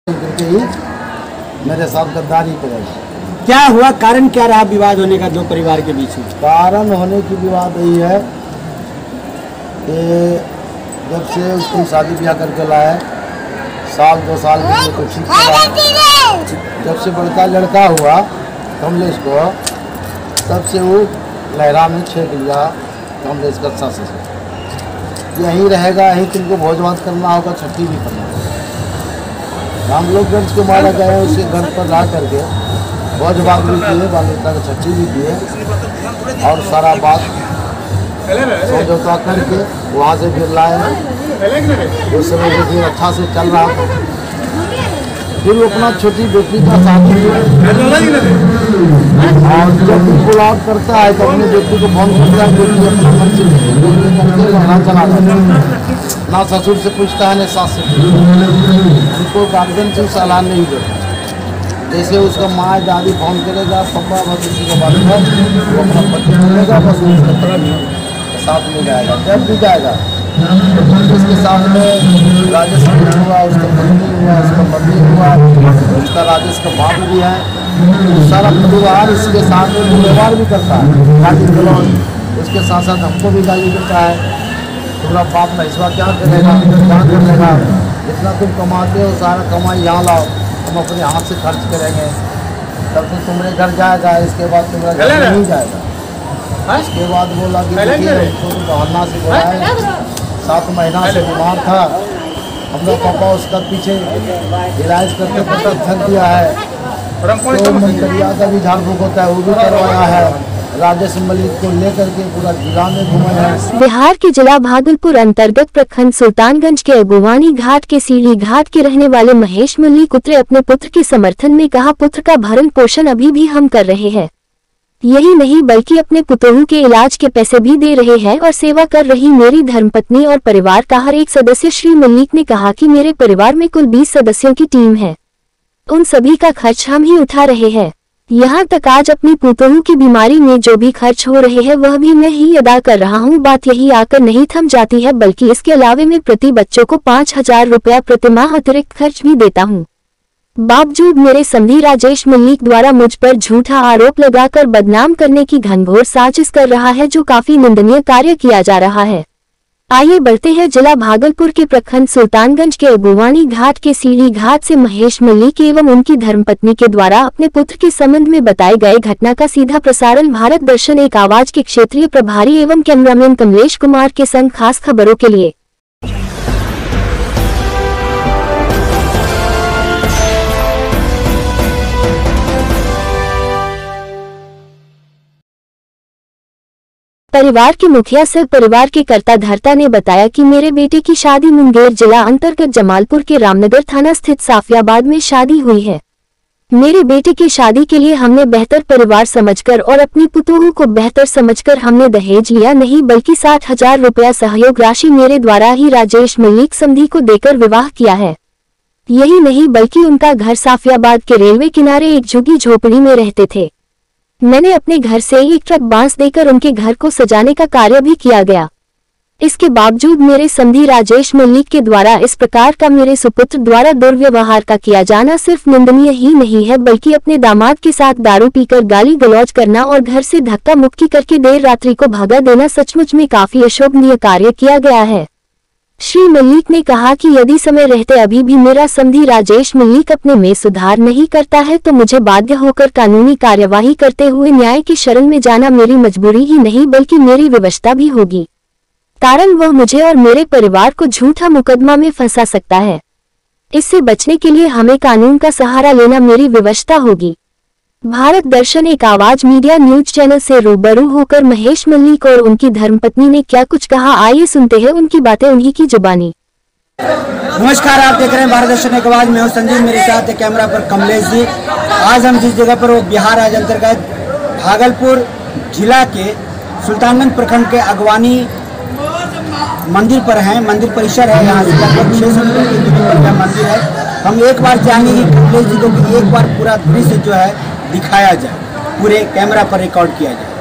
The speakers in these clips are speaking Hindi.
करके ही मेरे साथ गद्दारी करेगा। क्या हुआ, कारण क्या रहा विवाद होने का दो परिवार के बीच में? कारण होने की विवाद यही है कि जब से उसकी शादी ब्याह करके लाए साल 2 साल के तो ठीक था। जब से बड़का लड़का हुआ कमलेश को, तब से वो लहरा में छेक लिया कमलेश का सास से यहीं रहेगा, यहीं तुमको भोज भात करना होगा, छुट्टी भी करना होगा। हम लोग गंज के मारा गए, उसके घर पर ला करके भोज भात भी किए, बाल बच्चा का छुट्टी भी किए और सारा बात समझौता करके वहाँ से फिर लाए। उस समय फिर अच्छा से चल रहा था। फिर वो अपना छोटी बेटी का शादी और जब भी पुलाव करता है तो अपनी बेटी को फोन करता है, बेटी अपना मन से करके वहाँ चला जाता है। ना ससुर से पूछता है ना सास से पूछता है। उनको गार्जियन से सलाह नहीं देता। जैसे उसका माँ दादी फोन करेगा, पप्पा बस उसी के बाद वो अपना पति करेगा, बस उसके साथ में जाएगा। जब भी जाएगा उसके साथ में राजेश हुआ, उसका पत्नी हुआ, उसका पति हुआ, उसका राजेश का बाप भी है, सारा परिवार इसके साथ में व्यवहार भी करता है। गाली गलौज उसके साथ साथ हमको भी गाली देता है। पूरा बाप पैसा क्या करेगा, क्या कर लेगा, जितना तुम कमाते हो सारा कमाई यहाँ लाओ, हम अपने हाथ से खर्च करेंगे, तब तो तुम्हारे घर जाएगा, इसके बाद तुम्हारा घर नहीं जाएगा। इसके बाद बोला कि बहाना से बोला है, 7 महीना से बीमार था, हमारा पापा उसका पीछे इलाज करते करते थक गया है, तो मंत्रिया का भी झाड़ फूक होता है वो भी करवाया है। राजेश मलिक को लेकर के पूरा जिला में घूमे हैं। बिहार के जिला भागलपुर अंतर्गत प्रखंड सुल्तानगंज के अगुवानी घाट के सीढ़ी घाट के रहने वाले महेश मलिक उतरे अपने पुत्र के समर्थन में, कहा पुत्र का भरण पोषण अभी भी हम कर रहे हैं। यही नहीं बल्कि अपने पुतोहू के इलाज के पैसे भी दे रहे हैं और सेवा कर रही मेरी धर्मपत्नी और परिवार का हर एक सदस्य। श्री मलिक ने कहा कि मेरे परिवार में कुल 20 सदस्यों की टीम है, उन सभी का खर्च हम ही उठा रहे हैं। यहाँ तक आज अपनी पुतोहू की बीमारी में जो भी खर्च हो रहे हैं वह भी मैं ही अदा कर रहा हूँ। बात यही आकर नहीं थम जाती है, बल्कि इसके अलावे मैं प्रति बच्चों को 5000 रुपया प्रतिमाह अतिरिक्त खर्च भी देता हूँ। बावजूद मेरे समधी राजेश मलिक द्वारा मुझ पर झूठा आरोप लगाकर बदनाम करने की घनघोर साजिश कर रहा है, जो काफी निंदनीय कार्य किया जा रहा है। आइए बढ़ते हैं जिला भागलपुर के प्रखंड सुल्तानगंज के अगुवानी घाट के सीढ़ी घाट से महेश मलिक एवं उनकी धर्मपत्नी के द्वारा अपने पुत्र के संबंध में बताए गए घटना का सीधा प्रसारण भारत दर्शन एक आवाज के क्षेत्रीय प्रभारी एवं कैमरामैन कमलेश कुमार के संग खास खबरों के लिए। परिवार के मुखिया सह परिवार के कर्ता धर्ता ने बताया कि मेरे बेटे की शादी मुंगेर जिला अंतर्गत जमालपुर के रामनगर थाना स्थित साफियाबाद में शादी हुई है। मेरे बेटे की शादी के लिए हमने बेहतर परिवार समझकर और अपनी पुतोहू को बेहतर समझकर हमने दहेज लिया नहीं, बल्कि 60,000 रुपया सहयोग राशि मेरे द्वारा ही राजेश मलिक समधी को देकर विवाह किया है। यही नहीं बल्कि उनका घर साफियाबाद के रेलवे किनारे एक झुग्गी झोपड़ी में रहते थे। मैंने अपने घर से एक ट्रक बांस देकर उनके घर को सजाने का कार्य भी किया गया। इसके बावजूद मेरे समधी राजेश मलिक के द्वारा इस प्रकार का मेरे सुपुत्र द्वारा दुर्व्यवहार का किया जाना सिर्फ निंदनीय ही नहीं है, बल्कि अपने दामाद के साथ दारू पीकर गाली गलौज करना और घर से धक्का मुक्की करके देर रात्रि को भगा देना सचमुच में काफी अशोभनीय कार्य किया गया है। श्री मलिक ने कहा कि यदि समय रहते अभी भी मेरा समधी राजेश मलिक अपने में सुधार नहीं करता है तो मुझे बाध्य होकर कानूनी कार्यवाही करते हुए न्याय की शरण में जाना मेरी मजबूरी ही नहीं बल्कि मेरी विवशता भी होगी, कारण वह मुझे और मेरे परिवार को झूठा मुकदमा में फंसा सकता है। इससे बचने के लिए हमें कानून का सहारा लेना मेरी विवशता होगी। भारत दर्शन एक आवाज मीडिया न्यूज चैनल से रूबरू होकर महेश मलिक और उनकी धर्मपत्नी ने क्या कुछ कहा, आइए सुनते हैं उनकी बातें उन्हीं की जुबानी। नमस्कार, आप देख रहे हैं भारत दर्शन एक आवाज। मैं हूं संजीव, मेरे साथ है कैमरा पर कमलेश जी। आज हम जिस जगह पर, वो बिहार राज्य अंतर्गत भागलपुर जिला के सुल्तानगंज प्रखंड के अगवानी मंदिर पर हैं। मंदिर परिसर है, यहाँ से लगभग 600 मीटर की दूरी पर मंदिर है। हम एक बार चाहेंगे कि कमलेश जी को एक बार पूरा दृश्य जो है दिखाया जाए, पूरे कैमरा पर रिकॉर्ड किया जाए।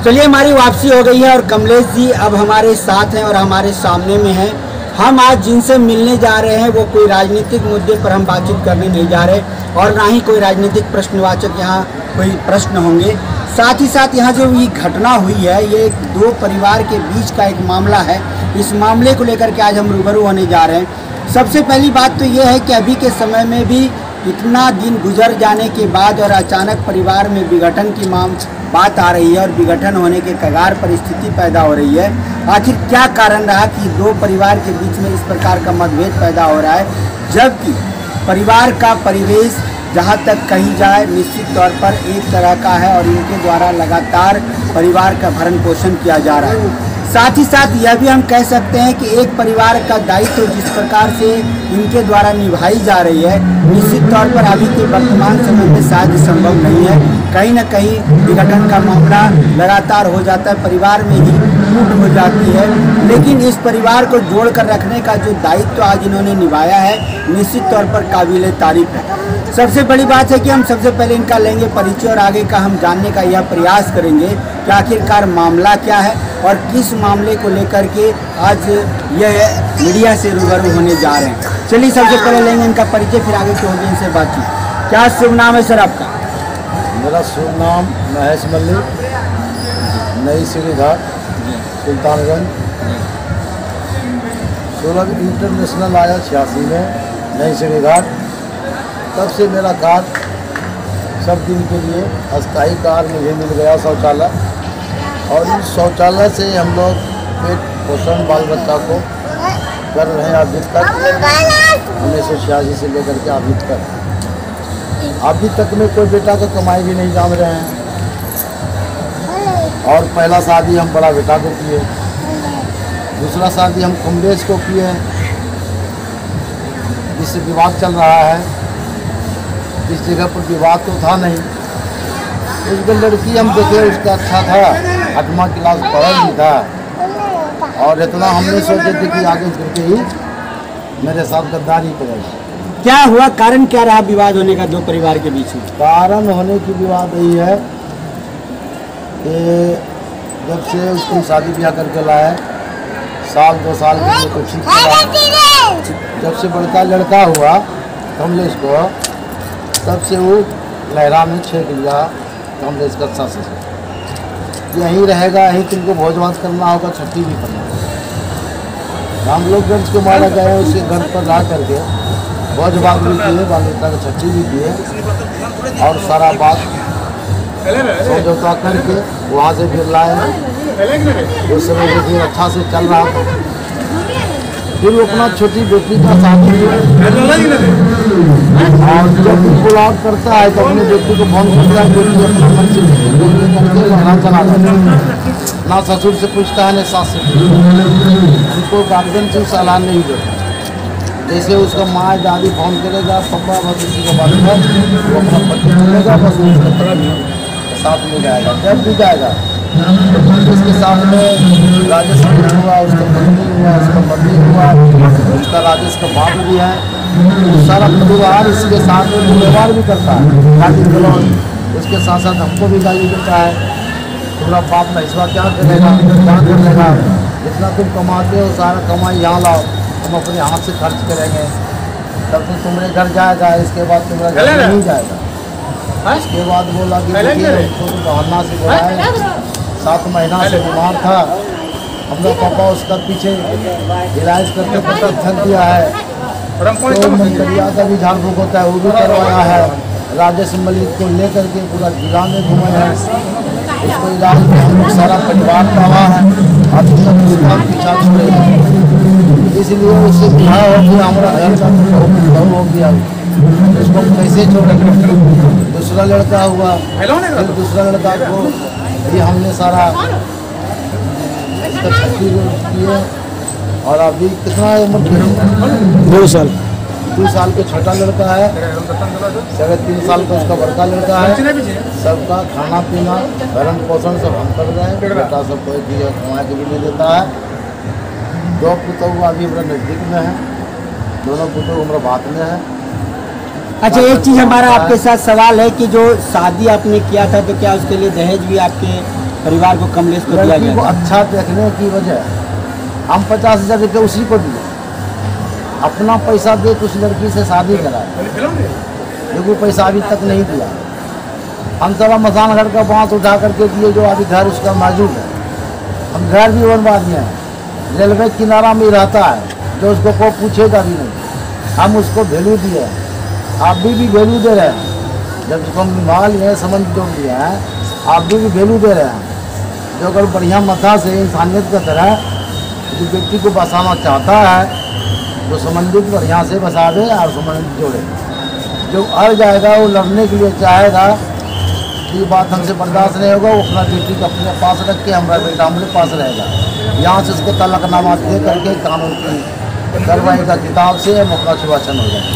चलिए, हमारी वापसी हो गई है और कमलेश जी अब हमारे साथ हैं और हमारे सामने में हैं। हम आज जिनसे मिलने जा रहे हैं वो कोई राजनीतिक मुद्दे पर हम बातचीत करने नहीं जा रहे और ना ही कोई राजनीतिक प्रश्नवाचक यहाँ कोई प्रश्न होंगे। साथ ही साथ यहाँ जो ये घटना हुई है ये दो परिवार के बीच का एक मामला है। इस मामले को लेकर के आज हम रूबरू होने जा रहे हैं। सबसे पहली बात तो ये है कि अभी के समय में भी इतना दिन गुजर जाने के बाद और अचानक परिवार में विघटन की बात आ रही है और विघटन होने के कगार पर स्थिति पैदा हो रही है। आखिर क्या कारण रहा कि दो परिवार के बीच में इस प्रकार का मतभेद पैदा हो रहा है, जबकि परिवार का परिवेश जहाँ तक कही जाए निश्चित तौर पर एक तरह का है और इनके द्वारा लगातार परिवार का भरण पोषण किया जा रहा है। साथ ही साथ यह भी हम कह सकते हैं कि एक परिवार का दायित्व जिस प्रकार से इनके द्वारा निभाई जा रही है, निश्चित तौर पर अभी के वर्तमान समय में शायद संभव नहीं है। कहीं न कहीं विघटन का मामला लगातार हो जाता है, परिवार में ही टूट हो जाती है। लेकिन इस परिवार को जोड़कर रखने का जो दायित्व आज इन्होंने निभाया है, निश्चित तौर पर काबिल तारीफ है। सबसे बड़ी बात है कि हम सबसे पहले इनका लेंगे परिचय और आगे का हम जानने का यह प्रयास करेंगे कि आखिरकार मामला क्या है और किस मामले को लेकर के आज यह मीडिया से रूबरू होने जा रहे हैं। चलिए, सबसे पहले लेंगे इनका परिचय, फिर आगे की होगी इनसे बातचीत। क्या शुभ नाम है सर आपका? मेरा शुभ नाम महेश मल्लिक, नई सीढ़ी घाट, सुल्तानगंज। 16 इंटरनेशनल आया 86 में नई सीढ़ी घाट। तब से मेरा कार्ड सब दिन के लिए अस्थायी कार्ड मुझे मिल गया शौचालय, और इस शौचालय से हम लोग पेट पोषण बाल बच्चा को कर रहे हैं अभी तक, 1986 से लेकर के अभी तक। अभी तक में कोई बेटा का कमाई भी नहीं जान रहे हैं। और पहला शादी हम बड़ा बेटा को किए, दूसरा शादी हम कमलेश को किए, जिससे विवाद चल रहा है। इस जगह पर विवाद तो था नहीं। उसको लड़की हम देखे, उसका अच्छा था, 8वां क्लास पढ़ा भी था, और इतना हमने सोचे थे कि आगे करके ही मेरे साथ गद्दारी करेगा। क्या हुआ, कारण क्या रहा विवाद होने का दो परिवार के बीच में? कारण होने की विवाद यही है कि जब से उसकी शादी ब्याह करके लाए, साल 2 साल के लिए तो ठीक था। जब से बड़का लड़का हुआ कमलेश को, तब से वो लहरा में छेक लिया कमलेश का सास से। यहीं रहेगा, यहीं तुमको भोज भात करना होगा, छुट्टी भी करना होगा। हम लोग गंज को मारा गए, उसके घर पर ला करके भोज भात भी किए, बाल बच्चा का छुट्टी भी किए, और सारा बात समझौता करके वहाँ से फिर लाए। उस समय देखिए अच्छा से चल रहा था। फिर वो अपना छोटी बेटी का शादी किया, और जब भी बुलाव करता है तो अपनी बेटी को फोन करता है, बेटी अपना मन से करके लहरा चला जाता है। ना ससुर से पूछता है, ना सास से पूछता है। उनको गार्जियन से सलाह नहीं देता। जैसे उसका माँ दादी फोन करेगा, पप्पा बस उसी के बाद वो अपना पति मिलेगा, बस उसके साथ में जाएगा। जब भी जाएगा इसके साथ में राजेश हुआ, उसका पत्नी हुआ, उसका पति हुआ, उसका राजेश का बाप भी है, सारा परिवार इसके साथ में व्यवहार भी करता है, गाली गलौज। उसके साथ साथ हमको भी गाली देता है, तुम्हारा बाप पैसा क्या करेगा, क्या कर लेगा, जितना तुम कमाते हो सारा कमाई यहाँ लाओ, हम अपने हाथ से खर्च करेंगे, तब तो तुम्हारे घर जाएगा, इसके बाद तुम्हारा घर नहीं जाएगा। इसके बाद बोला कि तो बहाना से बोला, 7 महीना से बीमार था, हमारा पापा उसका पीछे इलाज करते करते थक गया है, तो मंत्रिया का भी झाड़ फूक होता है, वो भी करवाया है। राजेश मलिक को लेकर के पूरा जिला में घूमे हैं, उसको इलाज में हम लोग सारा परिवार दवा है, अभी तक उसका पीछा छोड़े, इसलिए उससे बिहार हो गया, हमारा घर का बहुत हो गया, उसको कैसे छोड़ेंगे। दूसरा लड़का हुआ, फिर दूसरा लड़का को भी हमने सारा इसका छुट्टी किए, और अभी कितना उम्र, 2 साल 2 साल के छोटा लड़का है, 3.5 साल का उसका बड़का लड़का है। सबका खाना पीना भरण पोषण सब हम कर रहे हैं, बेटा सब कोई भी कमा के भी नहीं देता है। 2 पुतों अभी हमारा नज़दीक में है, दोनों पुतों हमारा बात में है। अच्छा, एक चीज़ हमारा आपके साथ सवाल है कि जो शादी आपने किया था तो क्या उसके लिए दहेज भी आपके परिवार को कमलेश को दिया लड़की गया को था? अच्छा देखने की वजह हम 50,000 रुपये उसी को दिए, अपना पैसा दे तो उस लड़की से शादी कराए, लेकिन पैसा अभी तक नहीं दिया। हम सब मसान घर का बांस उठा करके दिए, जो अभी घर उसका मौजूद है। हम घर भी बनवा दिए हैं, रेलवे किनारा में रहता है, जो उसको कोई पूछेगा भी नहीं। हम उसको वैल्यू दिए, आप भी वैल्यू दे रहे हैं। जब उसको हम माल में समझ जोड़ दिया है, आप भी वैल्यू दे रहे हैं। जो अगर बढ़िया मथा से इंसानियत की तरह जो बेटी को बसाना चाहता है तो संबंधित बढ़िया से बसा दे और संबंधित जोड़े। जो अड़ जाएगा वो लड़ने के लिए चाहेगा, ये बात हमसे बर्दाश्त नहीं होगा, वो अपना बेटी को अपने पास रख के हमारा बेटा हमारे पास रहेगा। यहाँ से उसको तलाकनामा दे करके कानून की कार्रवाई किताब से मौका सुभाषण हो जाएगा।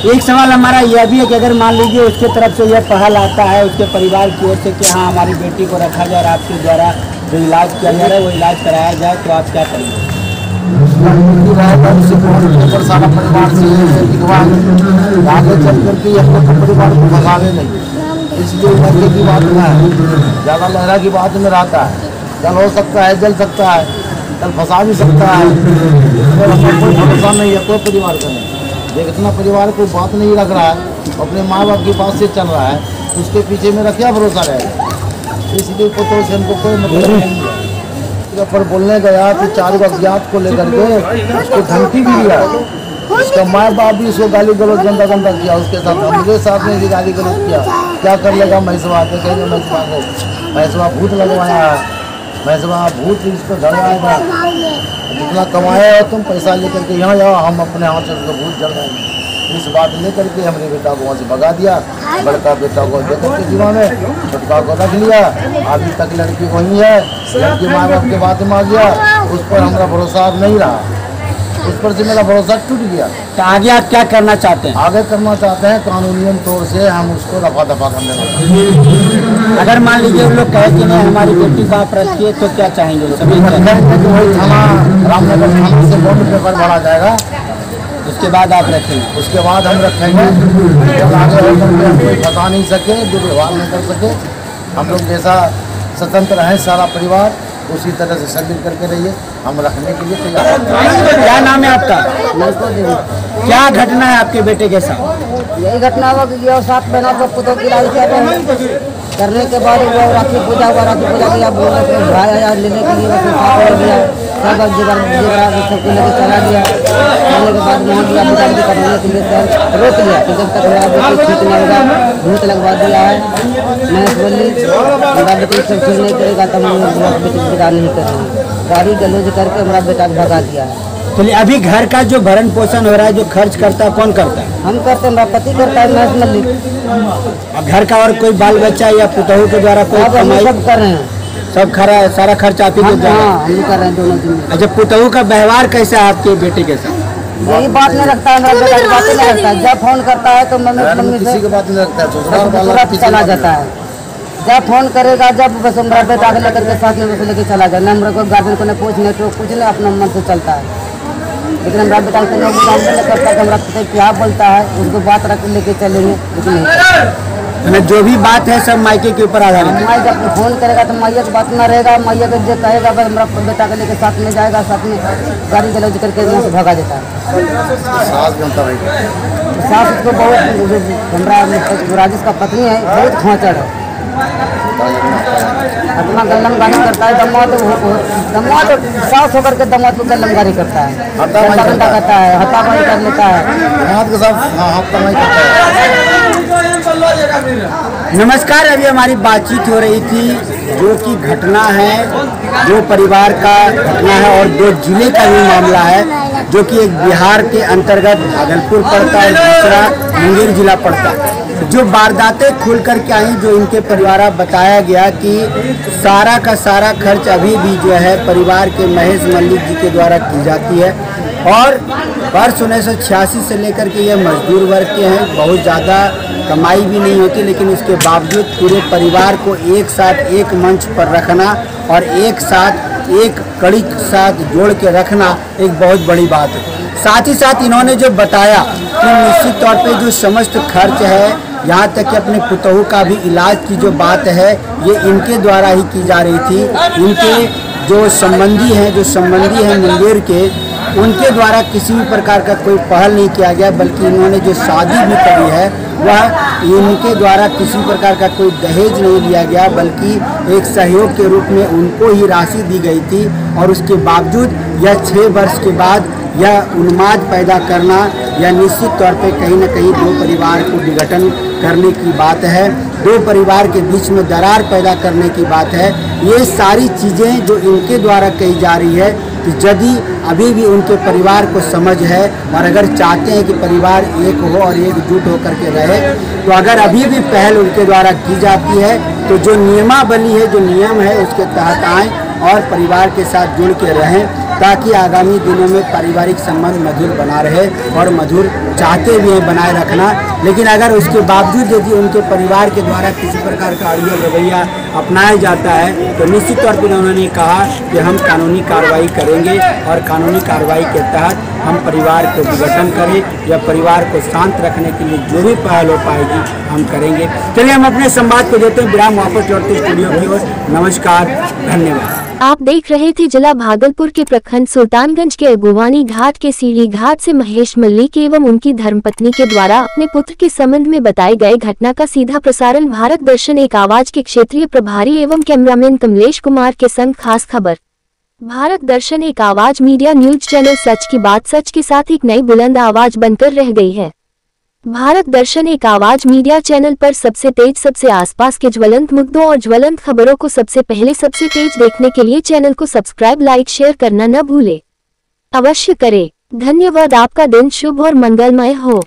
एक सवाल हमारा यह भी है कि अगर मान लीजिए उसके तरफ से यह पहल आता है उसके परिवार की ओर से कि हाँ हमारी बेटी को रखा जाए और आपके द्वारा जो इलाज किया जा रहा है वो इलाज कराया जाए, तो आप क्या करेंगे? सारा परिवार से आगे चल करके अपने परिवार को भगावे नहीं, इसलिए लड़के की बात में है, ज़्यादा लहरा की बात में रहता है। कल हो सकता है, जल सकता है, कल फंसा भी सकता है, कोई भरोसा नहीं है कोई परिवार का नहीं। देख इतना परिवार को बात नहीं रख रहा है, अपने माँ बाप की बात से चल रहा है, उसके पीछे मेरा क्या भरोसा रहेगा? इसलिए पुत्रों से हमको कोई मतलब नहीं है। पर बोलने गया तो 4 अज्ञात को लेकर के उसको धमकी भी दिया, उसका माँ बाप भी उसको गाली गलौज गंदा गंदा किया, उसके साथ हमारे साथ में भी गाली गलौज किया। क्या कर लेगा महसवा? देखेंगे महसवा को, महसवा भूत लगवाया है, महसवा भूत इसको धरवाएगा। जितना कमाया तुम पैसा लेकर के यहाँ जाओ, हम अपने हाथ से उसको भूत जलवाएंगे। इस बात लेकर के हमने बेटा को वहाँ से भगा दिया। बड़का बेटा को देकर के जीवा में, छोटका को रख लिया। अभी तक लड़की वही है, लड़की माँ बाप के बात में आ गया, उस पर हमारा भरोसा अब नहीं रहा, उस पर से मेरा भरोसा टूट गया। तो आगे आप क्या करना चाहते हैं? आगे करना चाहते हैं कानूनी तौर से हम उसको रफा दफा करने वाले। अगर मान लीजिए वो लोग कहे कि नहीं हमारी बेटी को आप रखिए, तो क्या चाहेंगे? सभी वही थाना रामनगर थाना से बॉन्ड पेपर भरा जाएगा, उसके बाद आप रखेंगे? उसके बाद हम रखेंगे। जब आगे हो करके हम कोई फंसा नहीं सके, दुर्व्यवहार नहीं कर सके, हम लोग जैसा स्वतंत्र हैं सारा परिवार, उसी तरह से सर्विस करके रहिए, हम रखने के लिए तैयार हैं। क्या नाम है आपका? क्या घटना है आपके बेटे के साथ? यही घटना हुआ कि 7 महीना को पुतों की इलाज करने के बाद वो राखी पूजा हुआ, राखी पूजा किया, भाई आया लेने के लिए हो गया, सब सबको लेकर चला गया। चलने के बाद वहाँ गया मुजाहिदी करने के लिए सर रोक लिया कि जब तक मेरा बेटी ठीक नहीं होगा, भूत लगवा दिया है। मैं बोली मेरा बेटी सब ठीक नहीं करेगा तो मैं बेटी की विदा नहीं करूँगी। गाड़ी गलौज करके मेरा बेटा को भगा दिया है। चलिए, अभी घर का जो भरण पोषण हो रहा है, जो खर्च करता है, कौन करता है? हम करते हैं, मेरा पति करता है, महज मल्लिक। और घर का और कोई बाल बच्चा या पुतहू के द्वारा कोई कमाई? सब कर रहे हैं, सब सारा खर्च आप ही के द्वारा? हाँ हम कर रहे हैं दोनों दिन। अच्छा, पुतहू का व्यवहार कैसा है आपके बेटे के साथ? यही बात नहीं रखता है, मेरा बेटा की बातें नहीं रखता है। जब फोन करता है तो मम्मी किसी की बात नहीं रखता है, तुरंत चला जाता है। जब फोन करेगा जब बस मेरा बेटा को लेकर के साथ में बस लेके चला जाए, न मेरे को गार्जियन को नहीं पूछने तो कुछ नहीं, अपना मन से चलता है। लेकिन हमारा बेटा नहीं करता कि हमारा पिता क्या बोलता है उसको बात रख लेके चलेंगे, लेकिन नहीं। जो भी बात है सब मायके के ऊपर आधारित है। माई जब फोन करेगा तो मैया की बात ना रहेगा, मैया का जो कहेगा बस हमारा बेटा को लेकर साथ में जाएगा, साथ में गाड़ी गलौज करके यहाँ से भगा देता है। सास उसको बहुत, हमारा राजेश का पत्नी है, बहुत खोचड़ है, अपना गल्लमगारी करता है। दमाद सास होकर के दमाद को गल्लमगारी करता है, गंदा करता है, हत्तापाई कर लेता है। नमस्कार, अभी हमारी बातचीत हो रही थी जो कि घटना है, जो परिवार का घटना है और 2 जिले का भी मामला है, जो कि एक बिहार के अंतर्गत भागलपुर पड़ता है, दूसरा मुंगेर जिला पड़ता है। जो वारदातें खुल कर के आई, जो इनके परिवार बताया गया कि सारा का सारा खर्च अभी भी जो है परिवार के महेश मल्लिक जी के द्वारा की जाती है। और वर्ष 1986 से लेकर के ये मजदूर वर्ग के हैं, बहुत ज़्यादा कमाई भी नहीं होती, लेकिन उसके बावजूद पूरे परिवार को एक साथ एक मंच पर रखना और एक साथ एक कड़ी के साथ जोड़ के रखना एक बहुत बड़ी बात है। साथ ही साथ इन्होंने जो बताया कि निश्चित तौर पे जो समस्त खर्च है, यहाँ तक कि अपने पुतहू का भी इलाज की जो बात है ये इनके द्वारा ही की जा रही थी। इनके जो संबंधी हैं मुंगेर के, उनके द्वारा किसी भी प्रकार का कोई पहल नहीं किया गया, बल्कि इन्होंने जो शादी भी करी है वह इनके द्वारा किसी प्रकार का कोई दहेज नहीं लिया गया, बल्कि एक सहयोग के रूप में उनको ही राशि दी गई थी। और उसके बावजूद यह 6 वर्ष के बाद यह उन्माद पैदा करना, यह निश्चित तौर पे कहीं न कहीं दो परिवार को विघटन करने की बात है, दो परिवार के बीच में दरार पैदा करने की बात है। ये सारी चीज़ें जो इनके द्वारा कही जा रही है, तो यदि अभी भी उनके परिवार को समझ है और अगर चाहते हैं कि परिवार एक हो और एकजुट होकर के रहे, तो अगर अभी भी पहल उनके द्वारा की जाती है तो जो नियमावली है, जो नियम है, उसके तहत आएँ और परिवार के साथ जुड़ के रहें, ताकि आगामी दिनों में पारिवारिक संबंध मधुर बना रहे। और मधुर चाहते भी हैं बनाए रखना, लेकिन अगर उसके बावजूद यदि उनके परिवार के द्वारा किसी प्रकार का अड़िया रवैया अपनाया जाता है तो निश्चित तौर पर उन्होंने कहा कि हम कानूनी कार्रवाई करेंगे और कानूनी कार्रवाई के तहत हम परिवार को विघटन करें या परिवार को शांत रखने के लिए जो भी पहल हो पाएगी हम करेंगे। चलिए हम अपने संवाद को देते हैं विराम, वापस लौटते स्टूडियो की ओर। नमस्कार, धन्यवाद। आप देख रहे थे जिला भागलपुर के प्रखंड सुल्तानगंज के अगुवानी घाट के सीढ़ी घाट से महेश मल्लिक एवं उनकी धर्मपत्नी के द्वारा अपने पुत्र के संबंध में बताए गए घटना का सीधा प्रसारण भारत दर्शन एक आवाज के क्षेत्रीय प्रभारी एवं कैमरामैन कमलेश कुमार के संग। खास खबर, भारत दर्शन एक आवाज मीडिया न्यूज चैनल सच की बात सच के साथ एक नई बुलंद आवाज बनकर रह गई है। भारत दर्शन एक आवाज मीडिया चैनल पर सबसे तेज, सबसे आसपास के ज्वलंत मुद्दों और ज्वलंत खबरों को सबसे पहले सबसे तेज देखने के लिए चैनल को सब्सक्राइब, लाइक, शेयर करना न भूले। अवश्य करें। धन्यवाद। आपका दिन शुभ और मंगलमय हो।